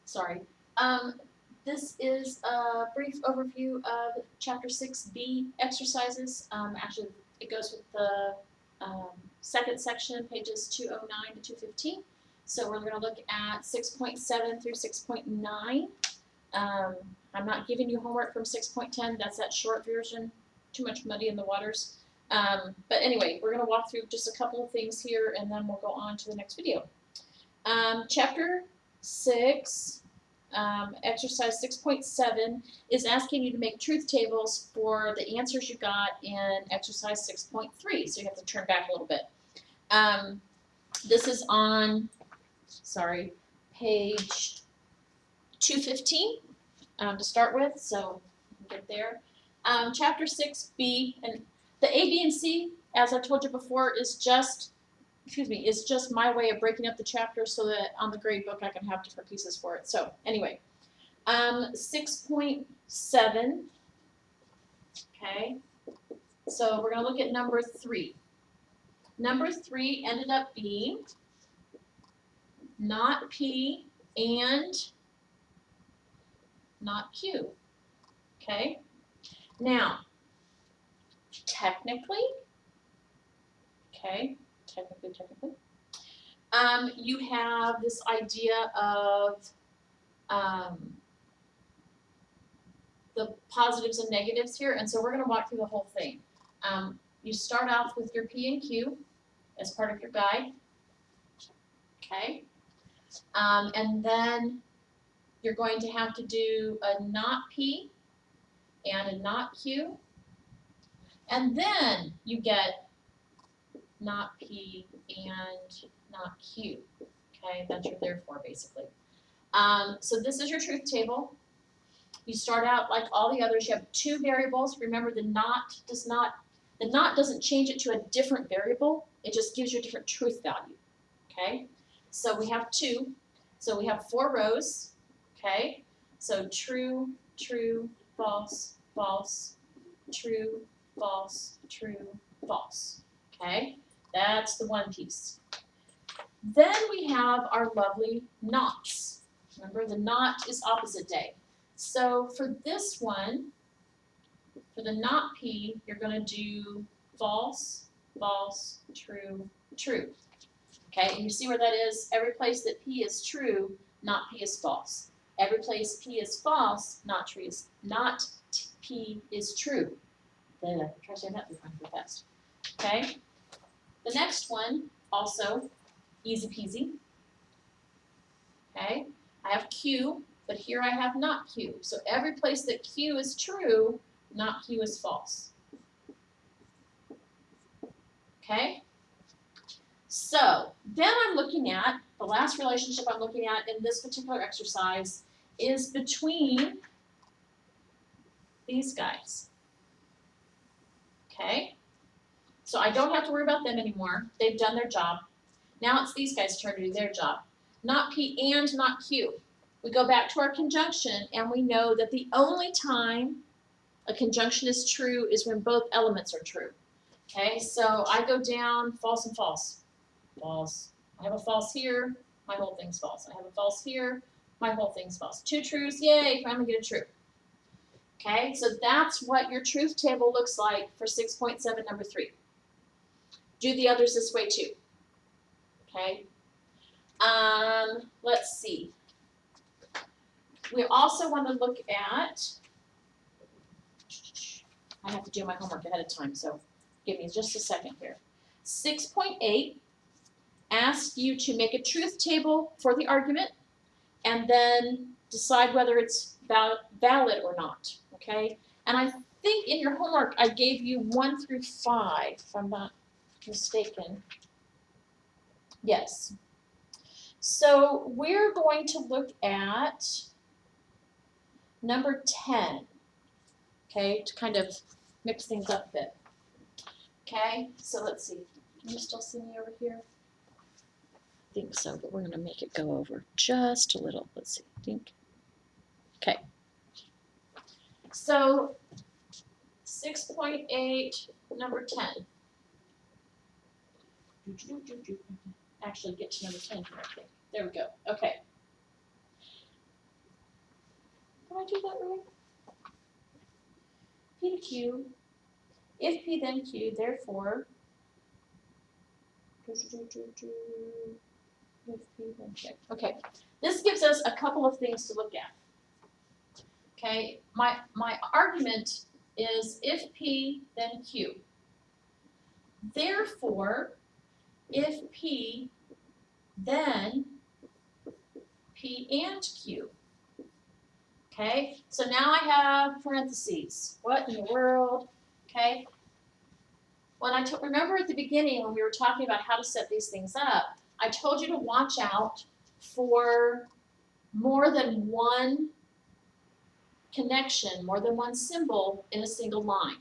sorry. This is a brief overview of Chapter 6B exercises. Actually, it goes with the second section, pages 209 to 215. So we're going to look at 6.7 through 6.9. I'm not giving you homework from 6.10. That's that short version. Too much muddy in the waters. But anyway, we're going to walk through just a couple of things here, and then we'll go on to the next video. Chapter 6, exercise 6.7 is asking you to make truth tables for the answers you got in exercise 6.3. So you have to turn back a little bit. This is on, page 215 to start with, so get there. Chapter 6B, and the A, B, and C, as I told you before, is just my way of breaking up the chapter so that on the grade book I can have different pieces for it. So anyway, 6.7, okay, so we're going to look at number 3. Number 3 ended up being not P and not Q, okay? Now, technically, you have this idea of the positives and negatives here, and so we're going to walk through the whole thing. You start off with your P and Q as part of your guide, okay? And then you're going to have to do a not P and a not Q, and then you get not P and not Q, okay? That's your therefore, basically. So this is your truth table. You start out like all the others. You have 2 variables. Remember, the not doesn't change it to a different variable. It just gives you a different truth value, okay? So we have 2. So we have 4 rows, okay? So true, true, false, false, true, false, true, false, okay? That's the one piece. Then we have our lovely nots. Remember, the not is opposite day. So for this one, for the not P, you're going to do false, false, true, true. Okay, and you see where that is? Every place that P is true, not P is false. Every place P is false, not P is true. Try saying that real fast. Okay. The next one, also easy peasy. Okay, I have Q, but here I have not Q. So every place that Q is true, not Q is false. Okay? So then I'm looking at, the last relationship I'm looking at in this particular exercise is between these guys. Okay? So I don't have to worry about them anymore. They've done their job. Now it's these guys' turn to do their job. Not P and not Q. We go back to our conjunction and we know that the only time a conjunction is true is when both elements are true. Okay, so I go down false and false. False. I have a false here, my whole thing's false. I have a false here, my whole thing's false. 2 truths, yay, finally get a true. Okay, so that's what your truth table looks like for 6.7, number 3. Do the others this way too. Okay. Let's see. We also want to look at, I have to do my homework ahead of time, so give me just a second here. 6.8 asks you to make a truth table for the argument and then decide whether it's valid or not, okay? And I think in your homework I gave you 1 through 5, if I'm not mistaken. Yes. So we're going to look at number 10, okay, to kind of mix things up a bit. Okay, so let's see. Can you still see me over here? I think so, but we're going to make it go over just a little. Let's see. Think. Okay. So 6.8, number 10. Actually, get to number 10 here, I think. There we go. Okay. Did I do that right? P to Q, if P then Q, therefore, if P then Q. Okay, this gives us a couple of things to look at. Okay, my argument is if P then Q. Therefore, if P then P and Q. Okay, so now I have parentheses. What in the world? Okay. When remember at the beginning when we were talking about how to set these things up, I told you to watch out for more than one connection, more than one symbol in a single line.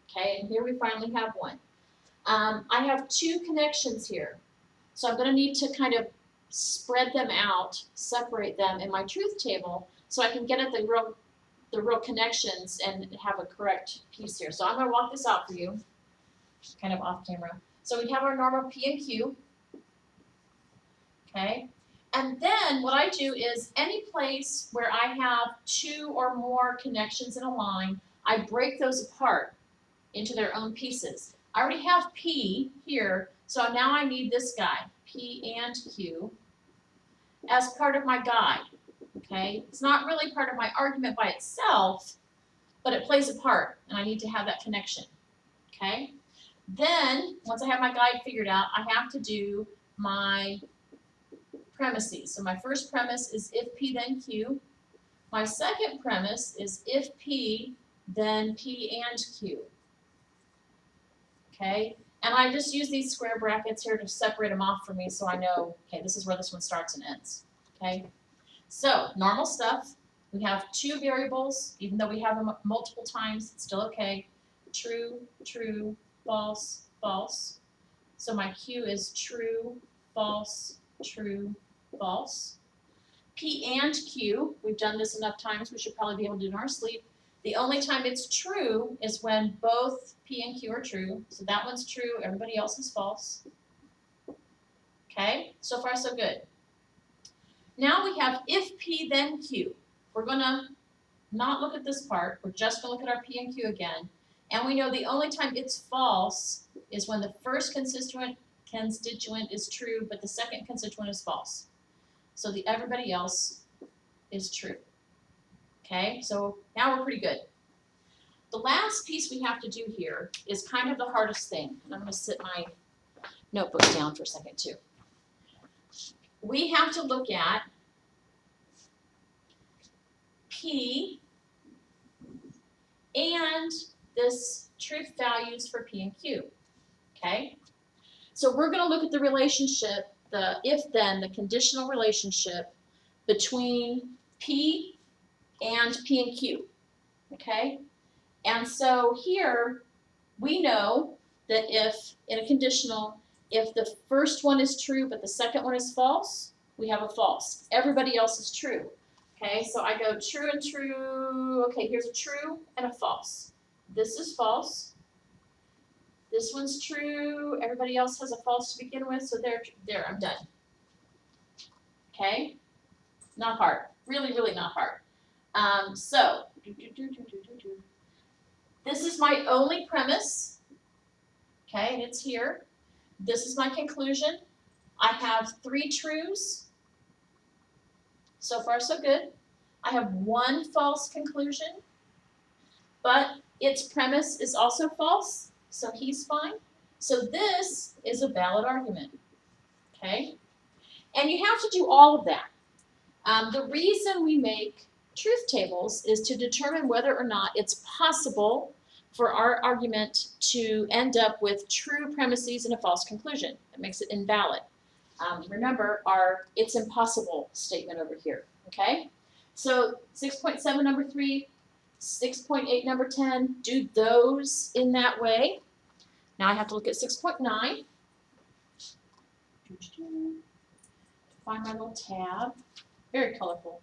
Okay, and here we finally have one. I have two connections here, so I'm going to need to kind of spread them out, separate them in my truth table, so I can get at the real connections and have a correct piece here. So I'm going to walk this out for you, kind of off camera. So we have our normal P and Q, okay? And then what I do is any place where I have two or more connections in a line, I break those apart into their own pieces. I already have P here, so now I need this guy, P and Q, as part of my guide, okay? It's not really part of my argument by itself, but it plays a part, and I need to have that connection, okay? Then, once I have my guide figured out, I have to do my premises. So my first premise is if P then Q. My second premise is if P then P and Q. Okay, and I just use these square brackets here to separate them off for me so I know, okay, this is where this one starts and ends. Okay, so normal stuff. We have two variables, even though we have them multiple times, it's still okay. True, true, false, false. So my Q is true, false, true, false. P and Q, we've done this enough times, we should probably be able to do it in our sleep. The only time it's true is when both P and Q are true. So that one's true, everybody else is false. Okay, so far so good. Now we have if P then Q. We're gonna not look at this part, we're just gonna look at our P and Q again. And we know the only time it's false is when the first constituent is true, but the second constituent is false. So everybody else is true. Okay, so now we're pretty good. The last piece we have to do here is kind of the hardest thing. And I'm going to sit my notebook down for a second too. We have to look at P and this truth values for P and Q. Okay, so we're going to look at the relationship, the if-then, the conditional relationship between P and P and Q, okay? And so here, we know that if, in a conditional, if the first one is true but the second one is false, we have a false. Everybody else is true, okay? So I go true and true, okay, here's a true and a false. This is false. This one's true, everybody else has a false to begin with, so there, I'm done. Okay? Not hard, really, really not hard. So, this is my only premise, okay, and it's here. This is my conclusion. I have 3 truths. So far, so good. I have 1 false conclusion, but its premise is also false, so he's fine. So this is a valid argument, okay? And you have to do all of that. The reason we make truth tables is to determine whether or not it's possible for our argument to end up with true premises and a false conclusion. That makes it invalid. Remember our it's impossible statement over here, okay? So 6.7 number 3, 6.8 number 10, do those in that way. Now I have to look at 6.9. Find my little tab. Very colorful.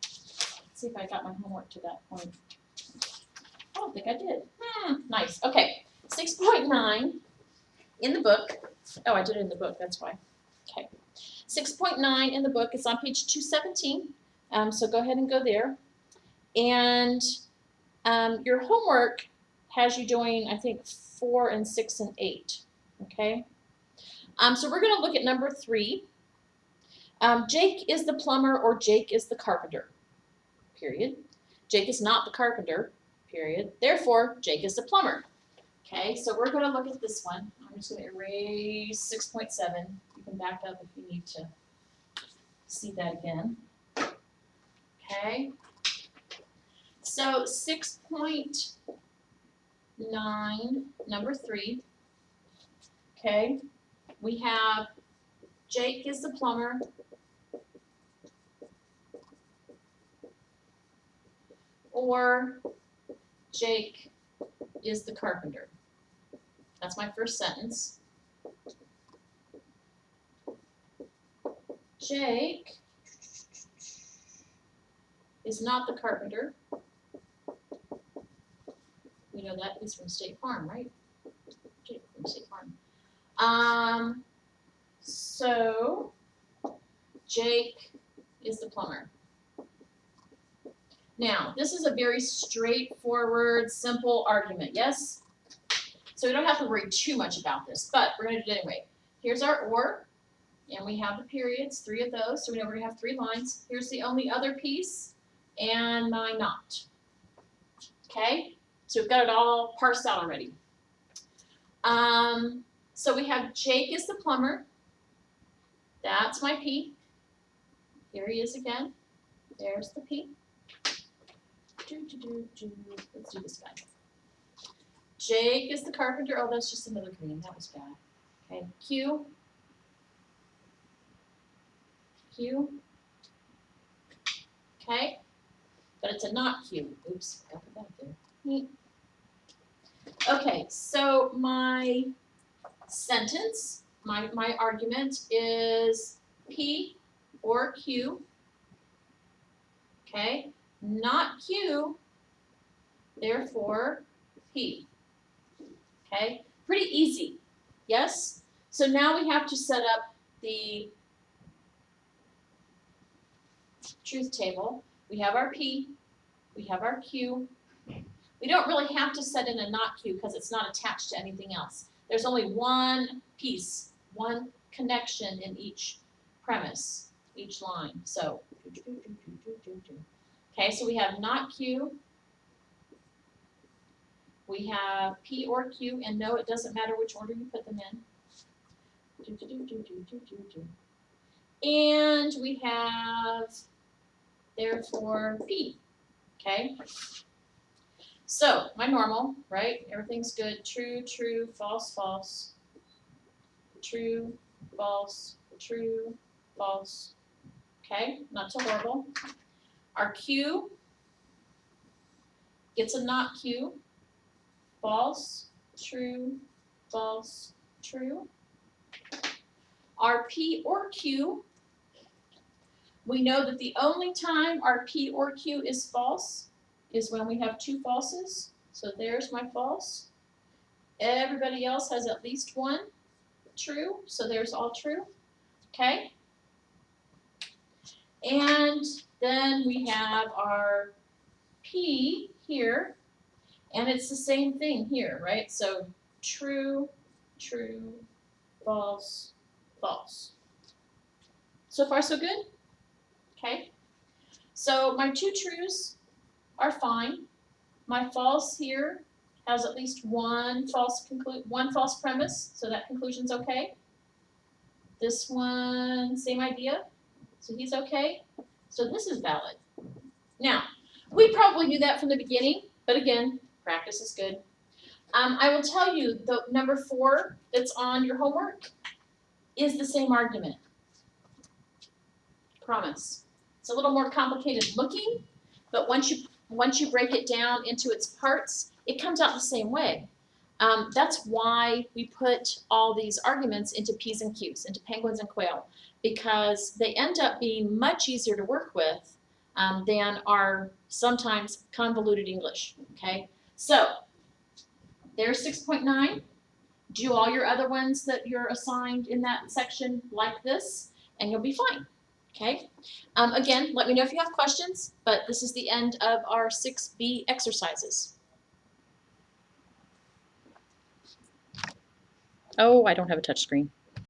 Let's see if I got my homework to that point. I don't think I did. Nice. Okay. 6.9 in the book. Oh, I did it in the book. That's why. Okay. 6.9 in the book is on page 217, so go ahead and go there. And your homework has you doing, I think, 4 and 6 and 8, okay? So we're going to look at number 3. Jake is the plumber or Jake is the carpenter, period. Jake is not the carpenter, period. Therefore, Jake is the plumber. Okay, so we're going to look at this one. I'm just going to erase 6.7. You can back up if you need to see that again. Okay, so 6.9, number 3. Okay, we have Jake is the plumber. Or Jake is the carpenter. That's my first sentence. Jake is not the carpenter. We know that he's from State Farm, right? Jake from State Farm. So Jake is the plumber. Now, this is a very straightforward, simple argument, yes? So we don't have to worry too much about this, but we're going to do it anyway. Here's our or, and we have the periods, 3 of those, so we know we're going to have 3 lines. Here's the only other piece, and my not. Okay? So we've got it all parsed out already. So we have Jake is the plumber. That's my P. Here he is again. There's the P. Let's do this guy. Jake is the carpenter. Oh, that's just another green. That was bad. Okay, Q. Q. Okay, but it's a not Q. Oops, I put that up there. Okay, so my sentence, my argument is P or Q. Okay, not Q, therefore P. Okay, pretty easy, yes? So now we have to set up the truth table. We have our P, we have our Q. We don't really have to set in a not Q because it's not attached to anything else. There's only one piece, one connection in each premise, each line. So, okay, so we have not Q. We have P or Q, and no, it doesn't matter which order you put them in. And we have, therefore, P, okay? So, my normal, right? Everything's good. True, true, false, false. True, false, true, false. Okay, not so horrible. Our Q gets a not Q. False, true, false, true. Our P or Q, we know that the only time our P or Q is false is when we have 2 falses. So there's my false. Everybody else has at least 1 true, so there's all true. Okay? And then we have our P here, and it's the same thing here, right? So true, true, false, false. So far, so good? Okay. So my 2 trues are fine. My false here has at least one false premise, so that conclusion's okay. This one, same idea. So he's okay. So this is valid. Now, we probably knew that from the beginning, but again, practice is good. I will tell you the number 4 that's on your homework is the same argument. Promise. It's a little more complicated looking, but once you break it down into its parts, it comes out the same way. That's why we put all these arguments into P's and Q's, into penguins and quail, because they end up being much easier to work with than our sometimes convoluted English, okay? So, there's 6.9. Do all your other ones that you're assigned in that section like this, and you'll be fine. Okay? Again, let me know if you have questions, but this is the end of our 6B exercises. Oh, I don't have a touch screen.